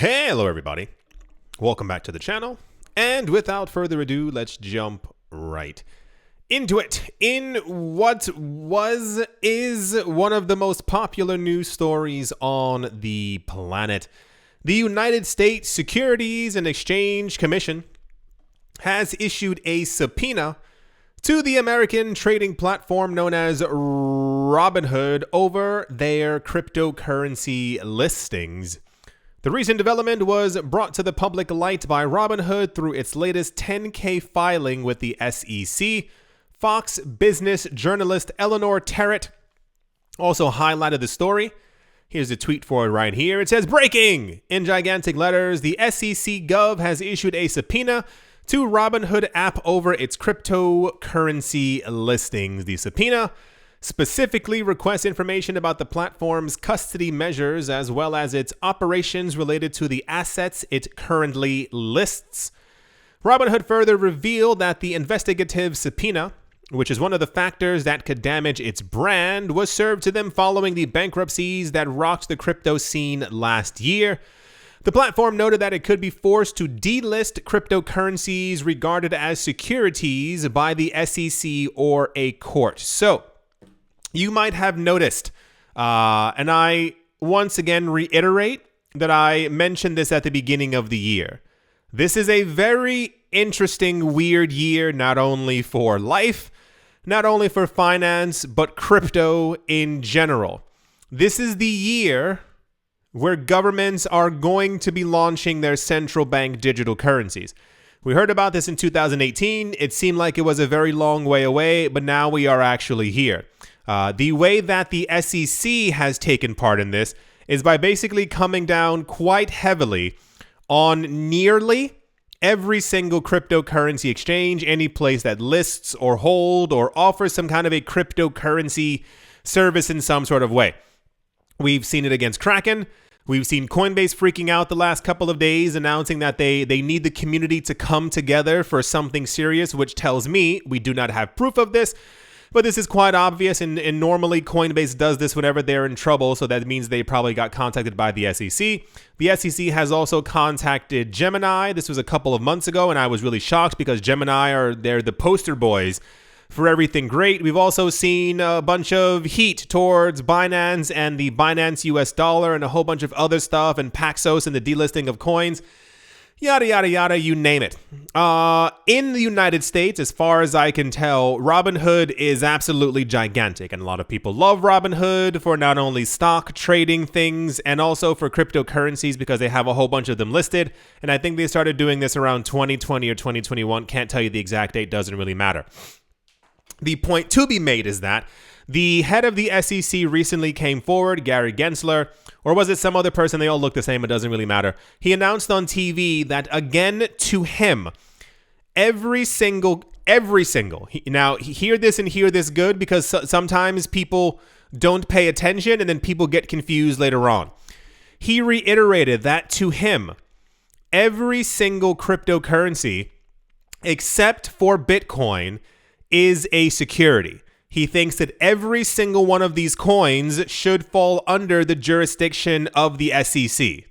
Hello everybody, welcome back to the channel, and without further ado, let's jump right into it. In what is one of the most popular news stories on the planet, the United States Securities and Exchange Commission has issued a subpoena to the American trading platform known as Robinhood over their cryptocurrency listings. The recent development was brought to the public light by Robinhood through its latest 10-K filing with the SEC. Fox Business journalist Eleanor Terrett also highlighted the story. Here's a tweet for it right here. It says, "Breaking!" In gigantic letters, the SEC Gov has issued a subpoena to Robinhood app over its cryptocurrency listings. The subpoena specifically requests information about the platform's custody measures as well as its operations related to the assets it currently lists. Robinhood further revealed that the investigative subpoena, which is one of the factors that could damage its brand, was served to them following the bankruptcies that rocked the crypto scene last year. The platform noted that it could be forced to delist cryptocurrencies regarded as securities by the SEC or a court. So, you might have noticed, and I once again reiterate that I mentioned this at the beginning of the year. This is a very interesting, weird year, not only for life, not only for finance, but crypto in general. This is the year where governments are going to be launching their central bank digital currencies. We heard about this in 2018. It seemed like it was a very long way away, but now we are actually here. The way that the SEC has taken part in this is by basically coming down quite heavily on nearly every single cryptocurrency exchange, any place that lists or hold or offers some kind of a cryptocurrency service in some sort of way. We've seen it against Kraken. We've seen Coinbase freaking out the last couple of days, announcing that they need the community to come together for something serious, which tells me we do not have proof of this. But this is quite obvious, and normally Coinbase does this whenever they're in trouble, so that means they probably got contacted by the SEC. The SEC has also contacted Gemini. This was a couple of months ago, and I was really shocked because Gemini they're the poster boys for everything great. We've also seen a bunch of heat towards Binance and the Binance US dollar and a whole bunch of other stuff, and Paxos and the delisting of coins. Yada, yada, yada, you name it. In the United States, as far as I can tell, Robinhood is absolutely gigantic. And a lot of people love Robinhood for not only stock trading things and also for cryptocurrencies because they have a whole bunch of them listed. And I think they started doing this around 2020 or 2021. Can't tell you the exact date, doesn't really matter. The point to be made is that the head of the SEC recently came forward, Gary Gensler, or was it some other person? They all look the same. It doesn't really matter. He announced on TV that, again, to him, every single, now hear this and hear this good because sometimes people don't pay attention and then people get confused later on. He reiterated that to him, every single cryptocurrency except for Bitcoin is a security. He thinks that every single one of these coins should fall under the jurisdiction of the SEC.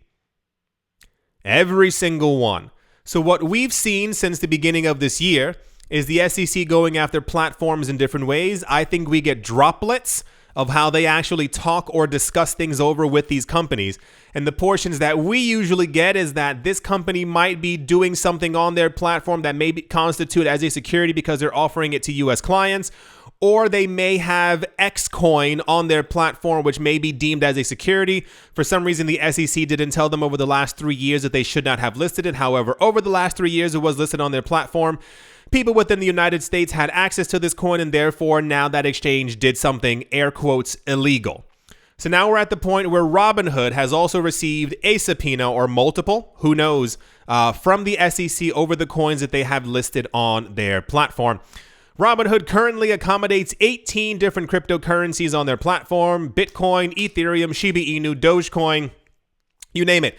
Every single one. So what we've seen since the beginning of this year is the SEC going after platforms in different ways. I think we get droplets of how they actually talk or discuss things over with these companies. And the portions that we usually get is that this company might be doing something on their platform that may constitute as a security because they're offering it to US clients, or they may have X coin on their platform, which may be deemed as a security. For some reason, the SEC didn't tell them over the last 3 years that they should not have listed it. However, over the last 3 years, it was listed on their platform. People within the United States had access to this coin, and therefore now that exchange did something, air quotes, illegal. So now we're at the point where Robinhood has also received a subpoena or multiple, who knows, from the SEC over the coins that they have listed on their platform. Robinhood currently accommodates 18 different cryptocurrencies on their platform: Bitcoin, Ethereum, Shiba Inu, Dogecoin, you name it.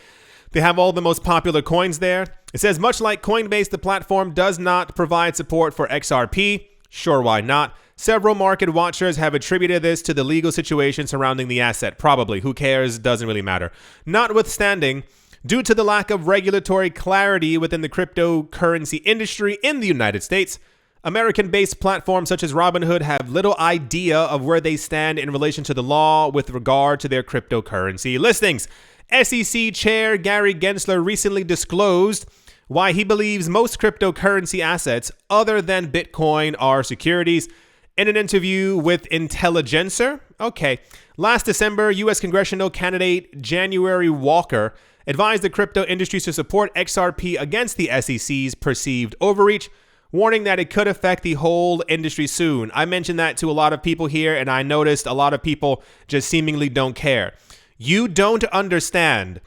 They have all the most popular coins there. It says, much like Coinbase, the platform does not provide support for XRP. Sure, why not? Several market watchers have attributed this to the legal situation surrounding the asset. Probably. Who cares? Doesn't really matter. Notwithstanding, Due to the lack of regulatory clarity within the cryptocurrency industry in the United States, American-based platforms such as Robinhood have little idea of where they stand in relation to the law with regard to their cryptocurrency listings. SEC Chair Gary Gensler recently disclosed why he believes most cryptocurrency assets other than Bitcoin are securities. In an interview with Intelligencer, last December, U.S. congressional candidate January Walker advised the crypto industry to support XRP against the SEC's perceived overreach, warning that it could affect the whole industry soon. I mentioned that to a lot of people here, and I noticed a lot of people just seemingly don't care. You don't understand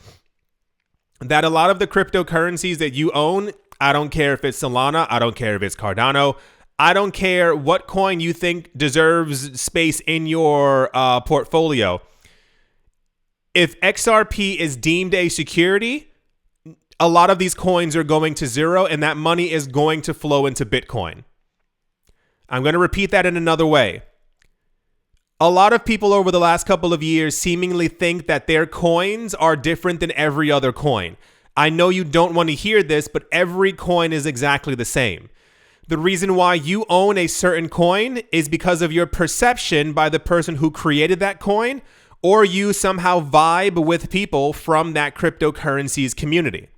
that a lot of the cryptocurrencies that you own, I don't care if it's Solana, I don't care if it's Cardano, I don't care what coin you think deserves space in your portfolio. If XRP is deemed a security, a lot of these coins are going to zero, and that money is going to flow into Bitcoin. I'm going to repeat that in another way. A lot of people over the last couple of years seemingly think that their coins are different than every other coin. I know you don't want to hear this, but every coin is exactly the same. The reason why you own a certain coin is because of your perception by the person who created that coin, or you somehow vibe with people from that cryptocurrency's community.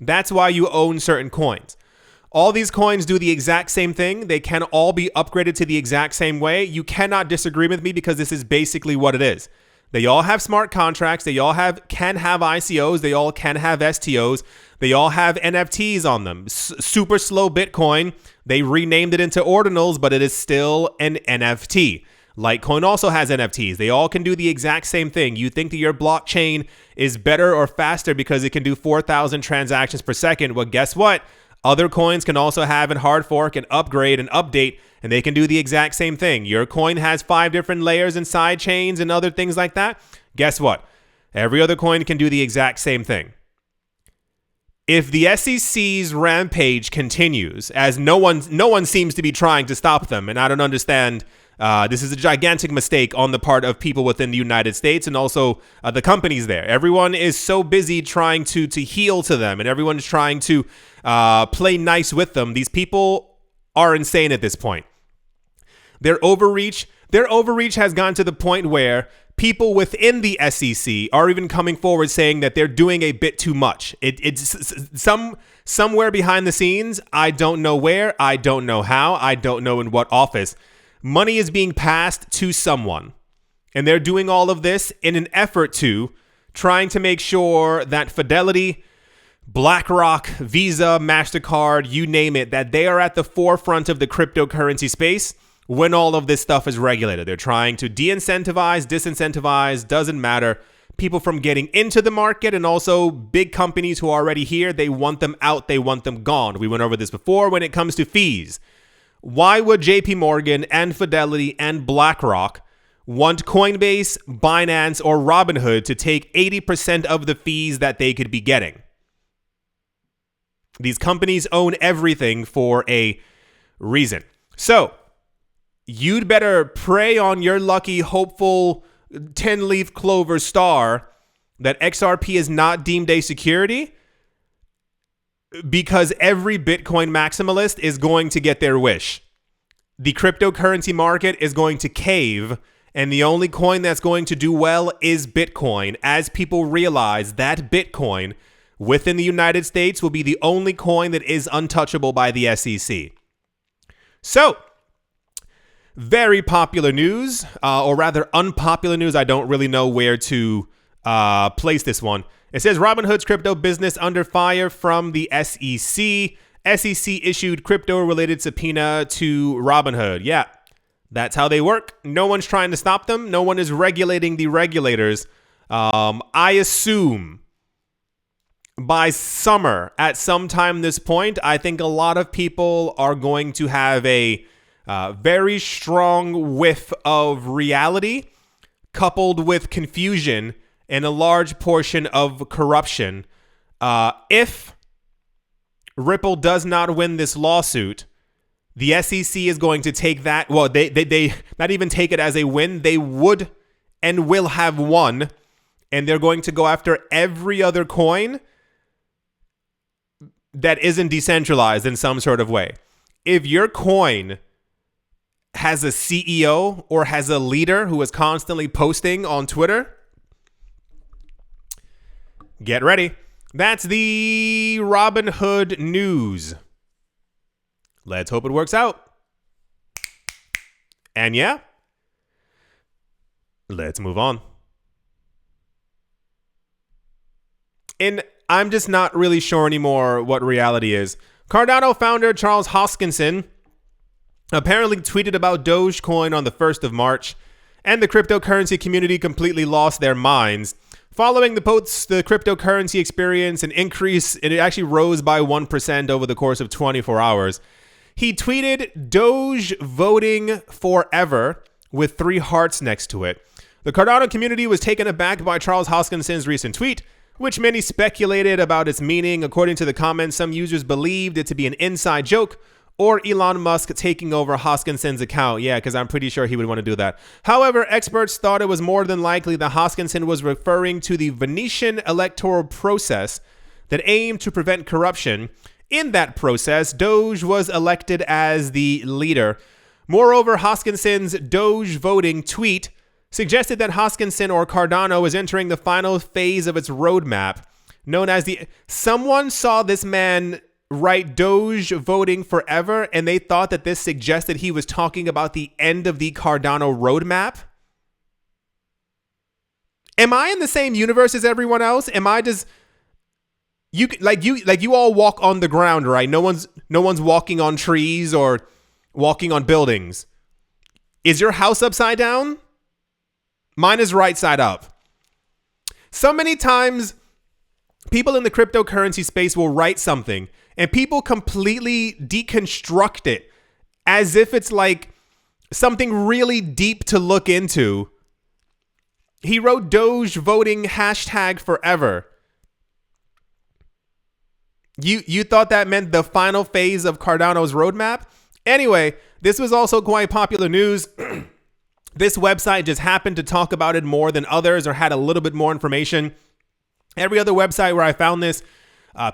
That's why you own certain coins. All these coins do the exact same thing. They can all be upgraded to the exact same way. You cannot disagree with me because this is basically what it is. They all have smart contracts. They all can have ICOs. They all can have STOs. They all have NFTs on them. Super slow Bitcoin. They renamed it into ordinals, but it is still an NFT. Litecoin also has NFTs. They all can do the exact same thing. You think that your blockchain is better or faster because it can do 4,000 transactions per second. Well, guess what? Other coins can also have a hard fork and upgrade and update, and they can do the exact same thing. Your coin has 5 different layers and side chains and other things like that. Guess what? Every other coin can do the exact same thing. If the SEC's rampage continues, as no one seems to be trying to stop them, and I don't understand, this is a gigantic mistake on the part of people within the United States and also the companies there. Everyone is so busy trying to heal to them, and everyone is trying to play nice with them. These people are insane at this point. Their overreach has gone to the point where people within the SEC are even coming forward saying that they're doing a bit too much. It's somewhere behind the scenes. I don't know where. I don't know how. I don't know in what office. Money is being passed to someone. And they're doing all of this in an effort to trying to make sure that Fidelity, BlackRock, Visa, MasterCard, you name it, that they are at the forefront of the cryptocurrency space when all of this stuff is regulated. They're trying to de-incentivize, disincentivize, doesn't matter, people from getting into the market, and also big companies who are already here. They want them out. They want them gone. We went over this before when it comes to fees. Why would JP Morgan and Fidelity and BlackRock want Coinbase, Binance, or Robinhood to take 80% of the fees that they could be getting? These companies own everything for a reason. So you'd better pray on your lucky, hopeful 10-leaf clover star that XRP is not deemed a security, because every Bitcoin maximalist is going to get their wish. The cryptocurrency market is going to cave, and the only coin that's going to do well is Bitcoin, as people realize that Bitcoin within the United States will be the only coin that is untouchable by the SEC. So, very popular news, or rather unpopular news. I don't really know where to place this one. It says Robinhood's crypto business under fire from the SEC. SEC issued crypto-related subpoena to Robinhood. Yeah, that's how they work. No one's trying to stop them. No one is regulating the regulators. I assume by summer, at some time this point, I think a lot of people are going to have a very strong whiff of reality coupled with confusion and a large portion of corruption. If Ripple does not win this lawsuit, the SEC is going to take that. Well, they not even take it as a win. They would and will have won and they're going to go after every other coin that isn't decentralized in some sort of way. If your coin has a CEO or has a leader who is constantly posting on Twitter, get ready. That's the Robinhood news. Let's hope it works out. And yeah, let's move on. And I'm just not really sure anymore what reality is. Cardano founder Charles Hoskinson apparently tweeted about Dogecoin on the 1st of March, and the cryptocurrency community completely lost their minds. Following the post, the cryptocurrency experienced an increase, and it actually rose by 1% over the course of 24 hours. He tweeted Doge voting forever with 3 hearts next to it. The Cardano community was taken aback by Charles Hoskinson's recent tweet, which many speculated about its meaning. According to the comments, some users believed it to be an inside joke or Elon Musk taking over Hoskinson's account. Yeah, because I'm pretty sure he would want to do that. However, experts thought it was more than likely that Hoskinson was referring to the Venetian electoral process that aimed to prevent corruption. In that process, Doge was elected as the leader. Moreover, Hoskinson's Doge voting tweet suggested that Hoskinson or Cardano is entering the final phase of its roadmap, known as the... Someone saw this man write Doge voting forever, and they thought that this suggested he was talking about the end of the Cardano roadmap. Am I in the same universe as everyone else? Am I just... You all walk on the ground, right? No one's walking on trees or walking on buildings. Is your house upside down? Mine is right side up. So many times, people in the cryptocurrency space will write something and people completely deconstruct it as if it's like something really deep to look into. He wrote Doge voting hashtag forever. You thought that meant the final phase of Cardano's roadmap? Anyway, this was also quite popular news. This website just happened to talk about it more than others or had a little bit more information. Every other website where I found this,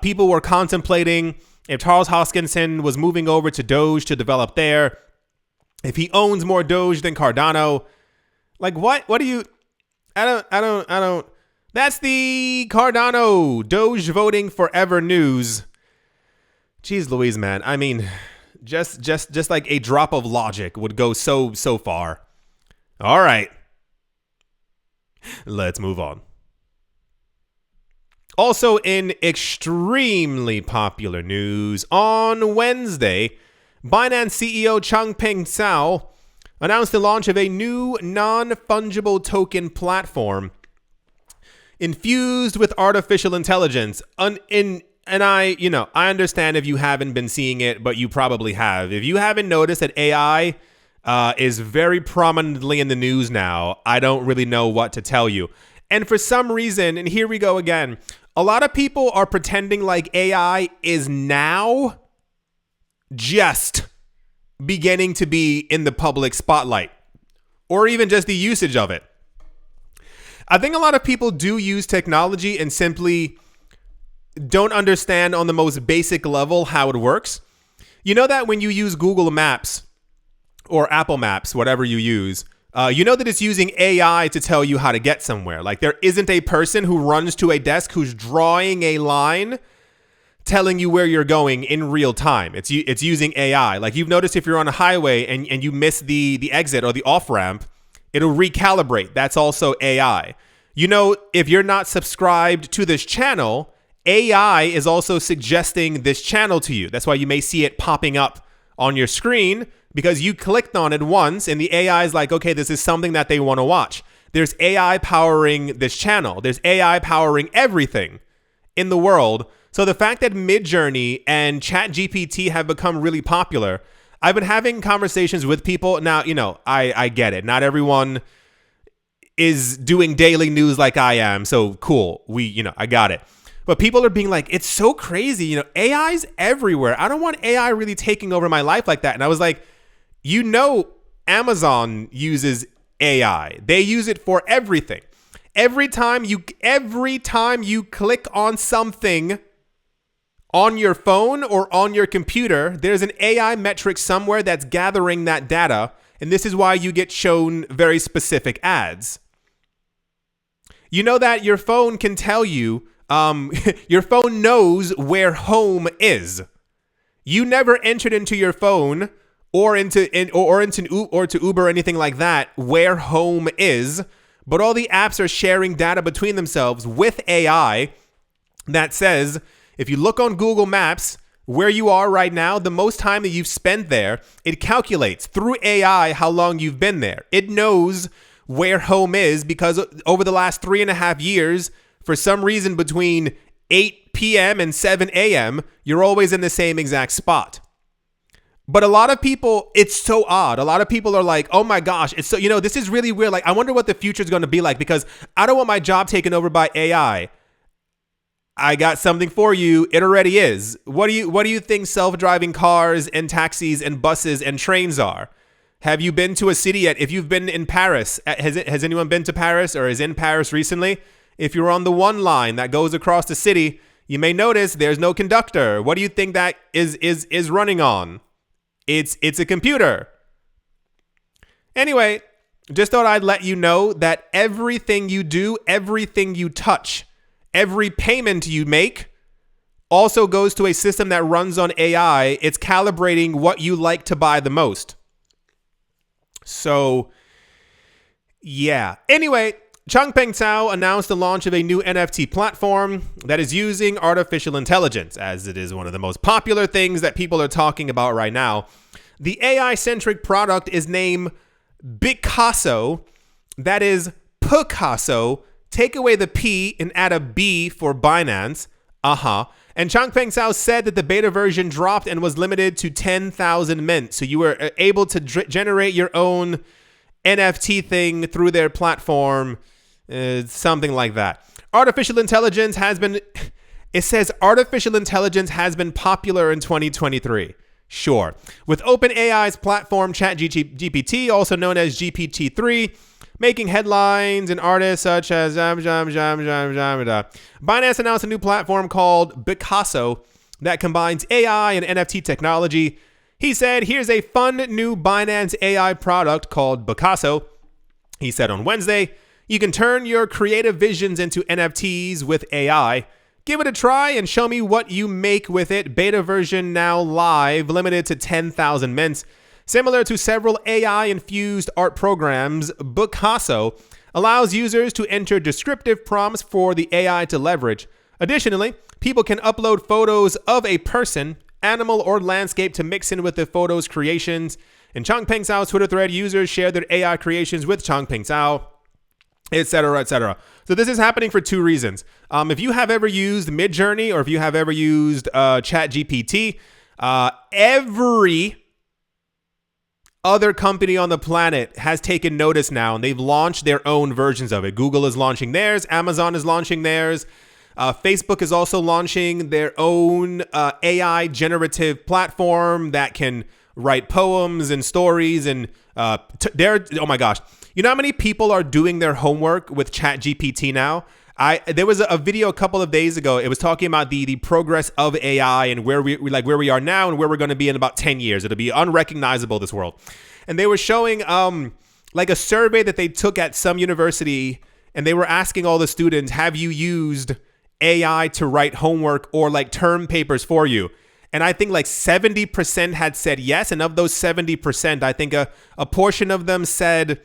people were contemplating if Charles Hoskinson was moving over to Doge to develop there, if he owns more Doge than Cardano. Like, what do you... I don't... That's the Cardano Doge voting forever news. Jeez Louise, man. I mean, just like a drop of logic would go so far. All right. Let's move on. Also in extremely popular news, on Wednesday, Binance CEO Changpeng Zhao announced the launch of a new non-fungible token platform infused with artificial intelligence. And I understand if you haven't been seeing it, but you probably have. If you haven't noticed that AI is very prominently in the news now, I don't really know what to tell you. And for some reason, and here we go again, a lot of people are pretending like AI is now just beginning to be in the public spotlight, or even just the usage of it. I think a lot of people do use technology and simply don't understand on the most basic level how it works. You know that when you use Google Maps or Apple Maps, whatever you use, you know that it's using AI to tell you how to get somewhere. Like, there isn't a person who runs to a desk who's drawing a line telling you where you're going in real time. It's using AI. Like, you've noticed if you're on a highway and you miss the exit or the off-ramp, it'll recalibrate. That's also AI. You know, if you're not subscribed to this channel, AI is also suggesting this channel to you. That's why you may see it popping up on your screen, because you clicked on it once and the AI is like, okay, this is something that they want to watch. There's AI powering this channel. There's AI powering everything in the world. So the fact that Midjourney and ChatGPT have become really popular, I've been having conversations with people. Now, I get it. Not everyone is doing daily news like I am. So cool. I got it. But people are being like, it's so crazy. AI's everywhere. I don't want AI really taking over my life like that. And I was like, Amazon uses AI. They use it for everything. Every time you click on something on your phone or on your computer, there's an AI metric somewhere that's gathering that data, and this is why you get shown very specific ads. You know that your phone can tell you, your phone knows where home is. You never entered into your phone or to Uber or anything like that where home is, but all the apps are sharing data between themselves with AI that says, if you look on Google Maps where you are right now, the most time that you've spent there, it calculates through AI how long you've been there. It knows where home is because over the last 3.5 years, for some reason between 8 p.m. and 7 a.m., you're always in the same exact spot. But a lot of people, it's so odd. A lot of people are like, oh my gosh, it's so, this is really weird. Like, I wonder what the future is going to be like because I don't want my job taken over by AI. I got something for you. It already is. What do you think self-driving cars and taxis and buses and trains are? Have you been to a city yet? If you've been in Paris, has anyone been to Paris or is in Paris recently? If you're on the one line that goes across the city, you may notice there's no conductor. What do you think that is running on? It's a computer. Anyway, just thought I'd let you know that everything you do, everything you touch, every payment you make also goes to a system that runs on AI. It's calibrating what you like to buy the most. So, yeah. Anyway, Changpeng Zhao announced the launch of a new NFT platform that is using artificial intelligence, as it is one of the most popular things that people are talking about right now. The AI-centric product is named Picasso. That is Picasso. Take away the P and add a B for Binance. And Changpeng Zhao said that the beta version dropped and was limited to 10,000 mint. So you were able to generate your own NFT thing through their platform. Something like that. Artificial intelligence has been popular in 2023. Sure. With OpenAI's platform ChatGPT, also known as GPT-3, making headlines and artists such as Binance announced a new platform called Picasso that combines AI and NFT technology. He said, here's a fun new Binance AI product called Picasso. He said on Wednesday, you can turn your creative visions into NFTs with AI. Give it a try and show me what you make with it. Beta version now live, limited to 10,000 mints. Similar to several AI-infused art programs, Picasso allows users to enter descriptive prompts for the AI to leverage. Additionally, people can upload photos of a person, animal, or landscape to mix in with the photos creations. In Changpeng Zhao's Twitter thread, users share their AI creations with Changpeng Zhao, etc., etc. So this is happening for two reasons. If you have ever used Midjourney or if you have ever used ChatGPT, every other company on the planet has taken notice now, and they've launched their own versions of it. Google is launching theirs. Amazon is launching theirs. Facebook is also launching their own AI generative platform that can write poems and stories. And oh my gosh. You know how many people are doing their homework with ChatGPT now? There was a video a couple of days ago. It was talking about the progress of AI and where we are now and where we're going to be in about 10 years. It'll be unrecognizable, this world. And they were showing like a survey that they took at some university, and they were asking all the students, have you used AI to write homework or like term papers for you? And I think like 70% had said yes. And of those 70%, I think a portion of them said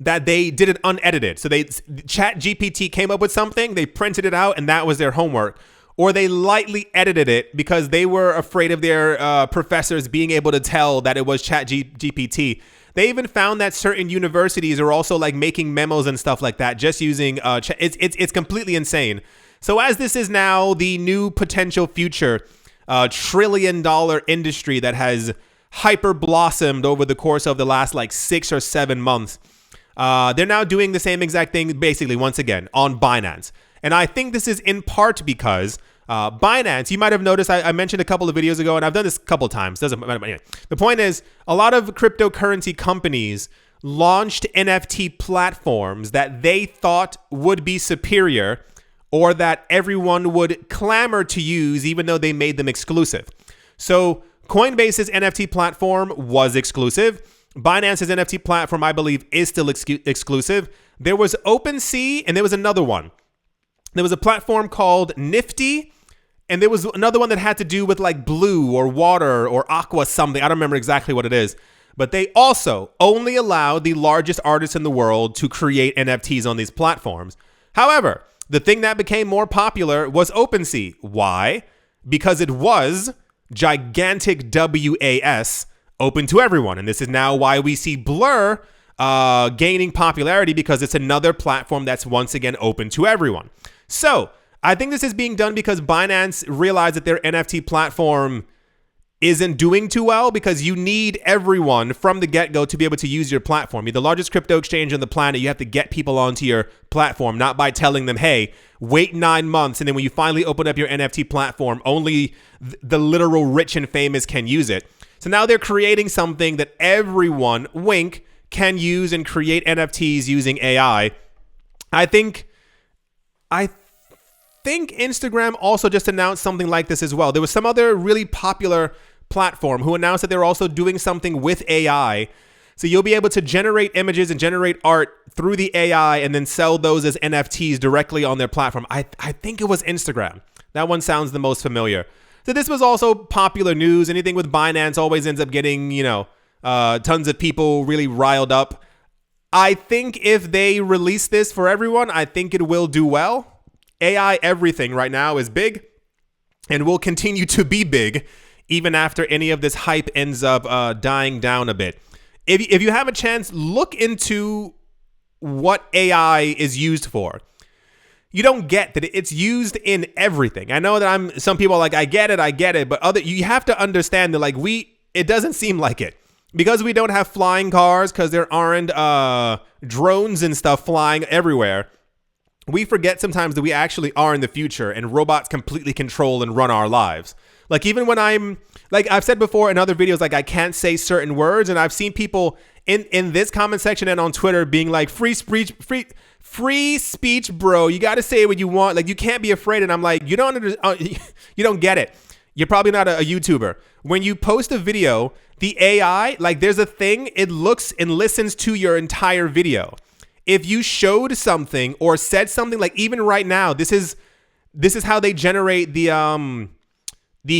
that they did it unedited. So ChatGPT came up with something, they printed it out, and that was their homework. Or they lightly edited it because they were afraid of their professors being able to tell that it was ChatGPT. They even found that certain universities are also like making memos and stuff like that, just using it's completely insane. So as this is now the new potential future $1 trillion industry that has hyper blossomed over the course of the last like 6 or 7 months, they're now doing the same exact thing, basically, once again, on Binance. And I think this is in part because Binance, you might have noticed, I mentioned a couple of videos ago, and I've done this a couple of times. Doesn't matter. Anyway, the point is, a lot of cryptocurrency companies launched NFT platforms that they thought would be superior or that everyone would clamor to use even though they made them exclusive. So Coinbase's NFT platform was exclusive. Binance's NFT platform, I believe, is still exclusive. There was OpenSea, and there was another one. There was a platform called Nifty, and there was another one that had to do with like blue or water or aqua something. I don't remember exactly what it is. But they also only allowed the largest artists in the world to create NFTs on these platforms. However, the thing that became more popular was OpenSea. Why? Because it was gigantic WAS, open to everyone. And this is now why we see Blur gaining popularity, because it's another platform that's once again open to everyone. So I think this is being done because Binance realized that their NFT platform isn't doing too well, because you need everyone from the get-go to be able to use your platform. You're the largest crypto exchange on the planet. You have to get people onto your platform, not by telling them, hey, wait 9 months, and then when you finally open up your NFT platform, only the literal rich and famous can use it. So now they're creating something that everyone, wink, can use and create NFTs using AI. I think Instagram also just announced something like this as well. There was some other really popular platform who announced that they're also doing something with AI. So you'll be able to generate images and generate art through the AI and then sell those as NFTs directly on their platform. I think it was Instagram. That one sounds the most familiar. So this was also popular news. Anything with Binance always ends up getting, tons of people really riled up. I think if they release this for everyone, I think it will do well. AI everything right now is big and will continue to be big even after any of this hype ends up dying down a bit. If you have a chance, look into what AI is used for. You don't get that it's used in everything. I know that some people are like, I get it, but you have to understand that it doesn't seem like it. Because we don't have flying cars, because there aren't drones and stuff flying everywhere, we forget sometimes that we actually are in the future and robots completely control and run our lives. Like even when I've said before in other videos, like I can't say certain words, and I've seen people in this comment section and on Twitter being like, free speech, bro. You got to say what you want. Like you can't be afraid. And I'm like, you don't get it. You're probably not a YouTuber. When you post a video, the AI, like there's a thing, it looks and listens to your entire video. If you showed something or said something, like even right now, this is how they generate the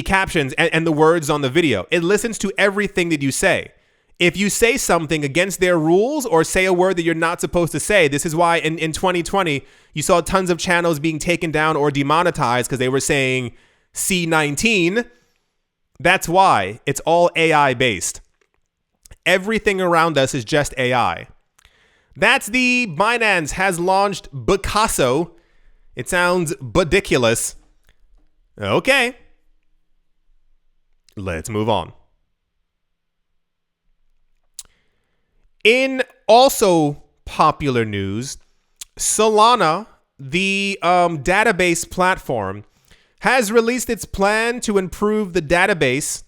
captions and the words on the video. It listens to everything that you say. If you say something against their rules or say a word that you're not supposed to say, this is why in 2020, you saw tons of channels being taken down or demonetized because they were saying C19. That's why it's all AI based. Everything around us is just AI. That's the Binance has launched Picasso. It sounds ridiculous. Okay. Let's move on. In also popular news, Solana, the database platform, has released its plan to improve the database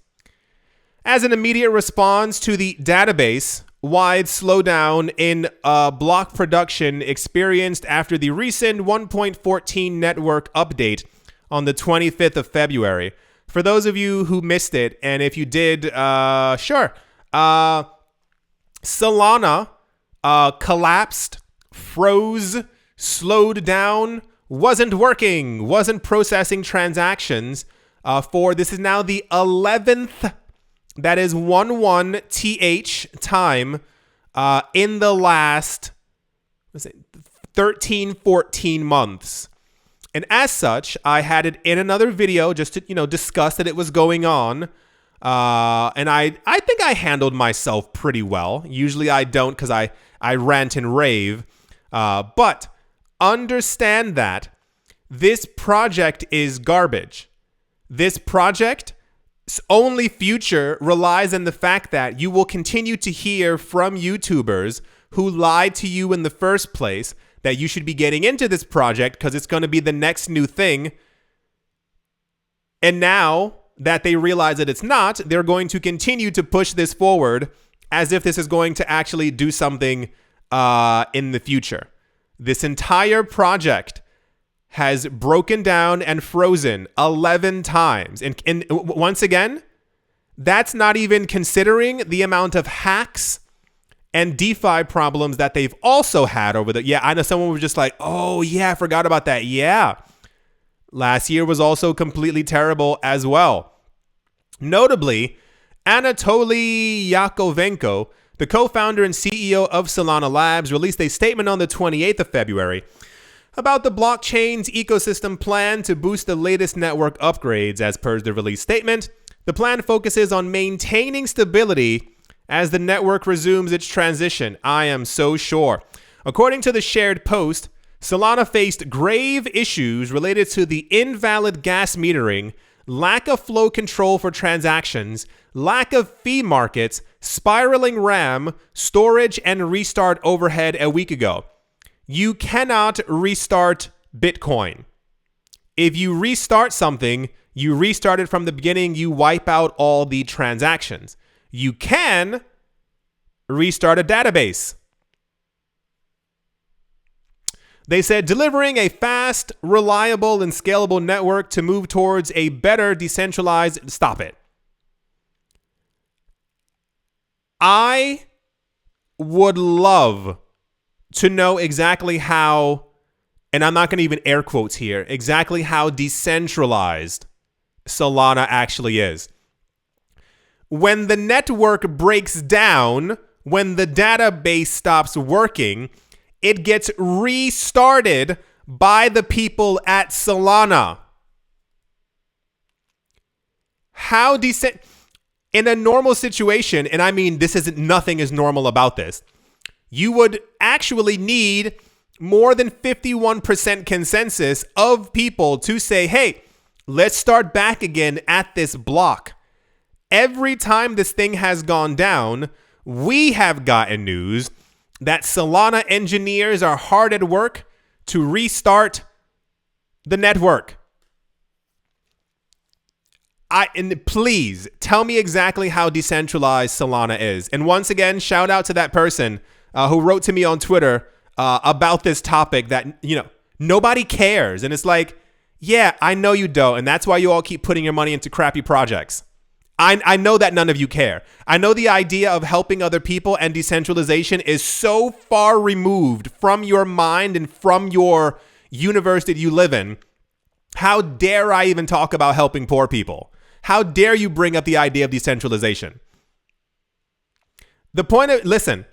as an immediate response to the database-wide slowdown in block production experienced after the recent 1.14 network update on the 25th of February. For those of you who missed it, and if you did, sure. Solana collapsed, froze, slowed down, wasn't working, wasn't processing transactions this is now the 11th, that is 11th time in the last 13, 14 months. And as such, I had it in another video just to, discuss that it was going on. And I think I handled myself pretty well. Usually I don't because I rant and rave. But understand that this project is garbage. This project's only future relies on the fact that you will continue to hear from YouTubers who lied to you in the first place that you should be getting into this project because it's going to be the next new thing. And now that they realize that it's not, they're going to continue to push this forward as if this is going to actually do something in the future. This entire project has broken down and frozen 11 times. And once again, that's not even considering the amount of hacks and DeFi problems that they've also had over the... Yeah, I know someone was just like, oh, yeah, I forgot about that. Yeah. Last year was also completely terrible as well. Notably, Anatoly Yakovenko, the co-founder and CEO of Solana Labs, released a statement on the 28th of February about the blockchain's ecosystem plan to boost the latest network upgrades. As per the release statement, the plan focuses on maintaining stability as the network resumes its transition. I am so sure. According to the shared post, Solana faced grave issues related to the invalid gas metering, lack of flow control for transactions, lack of fee markets, spiraling RAM, storage, and restart overhead a week ago. You cannot restart Bitcoin. If you restart something, you restart it from the beginning, you wipe out all the transactions. You can restart a database. They said delivering a fast, reliable, and scalable network to move towards a better decentralized... Stop it. I would love to know exactly how, and I'm not going to even air quotes here, exactly how decentralized Solana actually is. When the network breaks down, when the database stops working, it gets restarted by the people at Solana. How in a normal situation, and I mean, nothing is normal about this, you would actually need more than 51% consensus of people to say, hey, let's start back again at this block. Every time this thing has gone down, we have gotten news that Solana engineers are hard at work to restart the network. And please tell me exactly how decentralized Solana is. And once again, shout out to that person who wrote to me on Twitter about this topic that, nobody cares. And it's like, yeah, I know you don't. And that's why you all keep putting your money into crappy projects. I know that none of you care. I know the idea of helping other people and decentralization is so far removed from your mind and from your universe that you live in. How dare I even talk about helping poor people? How dare you bring up the idea of decentralization? The point of, listen,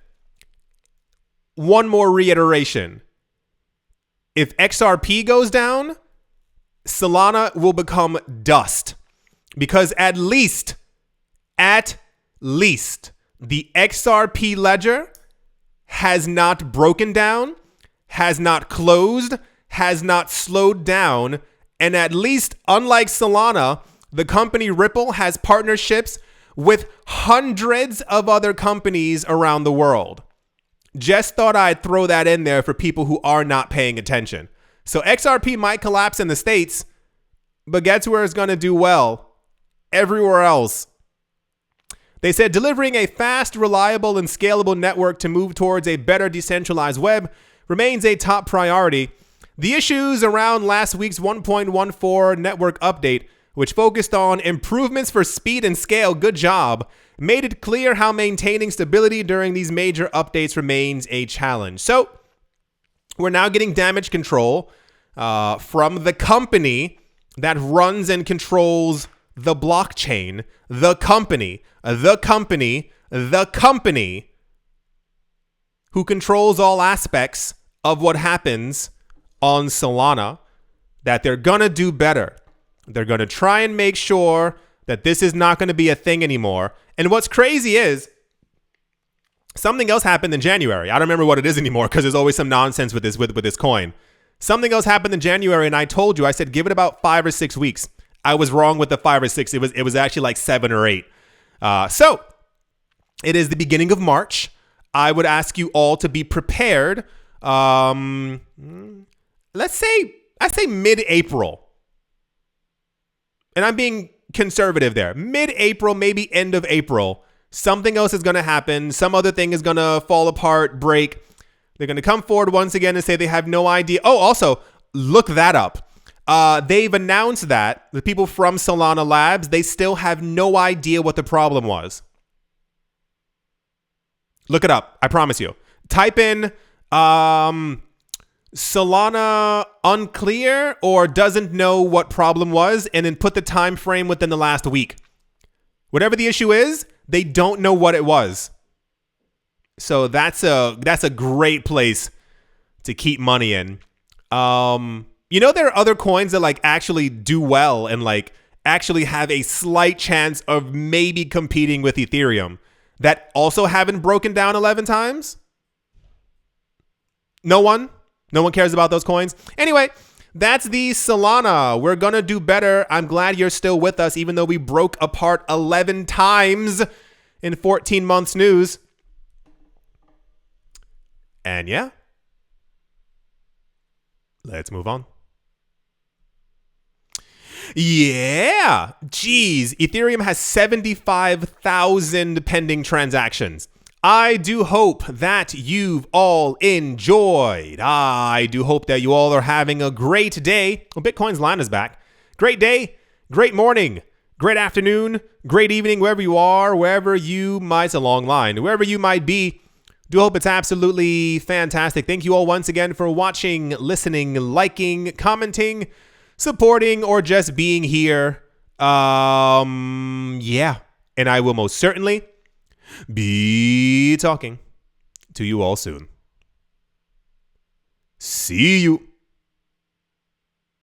one more reiteration. If XRP goes down, Solana will become dust. Because at least the XRP ledger has not broken down, has not closed, has not slowed down, and at least, unlike Solana, the company Ripple has partnerships with hundreds of other companies around the world. Just thought I'd throw that in there for people who are not paying attention. So XRP might collapse in the States, but guess where it's going to do well? Everywhere else. They said delivering a fast, reliable, and scalable network to move towards a better decentralized web remains a top priority. The issues around last week's 1.14 network update, which focused on improvements for speed and scale, good job, made it clear how maintaining stability during these major updates remains a challenge. So we're now getting damage control from the company that runs and controls the blockchain, the company who controls all aspects of what happens on Solana, that they're going to do better. They're going to try and make sure that this is not going to be a thing anymore. And what's crazy is something else happened in January. I don't remember what it is anymore because there's always some nonsense with this coin. Something else happened in January, and I told you, I said, give it about 5 or 6 weeks. I was wrong with the 5 or 6. It was actually like 7 or 8. So it is the beginning of March. I would ask you all to be prepared. I say mid-April. And I'm being conservative there. Mid-April, maybe end of April, Something else is going to happen. Some other thing is going to fall apart, break. They're going to come forward once again and say they have no idea. Oh, also, look that up. They've announced that the people from Solana Labs, they still have no idea what the problem was. Look it up. I promise you. Type in Solana unclear or doesn't know what problem was, and then put the time frame within the last week. Whatever the issue is, they don't know what it was. So that's a great place to keep money in. You know, there are other coins that like actually do well and like actually have a slight chance of maybe competing with Ethereum that also haven't broken down 11 times. No one cares about those coins. Anyway, that's the Solana. We're going to do better. I'm glad you're still with us, even though we broke apart 11 times in 14 months news. And yeah, let's move on. Yeah, geez, Ethereum has 75,000 pending transactions. I do hope that you've all enjoyed. I do hope that you all are having a great day. Well, Bitcoin's line is back. Great day, great morning, great afternoon, great evening, wherever you are, wherever you might, it's a long line, wherever you might be. Do hope it's absolutely fantastic. Thank you all once again for watching, listening, liking, commenting, supporting, or just being here. Yeah. And I will most certainly be talking to you all soon. See you.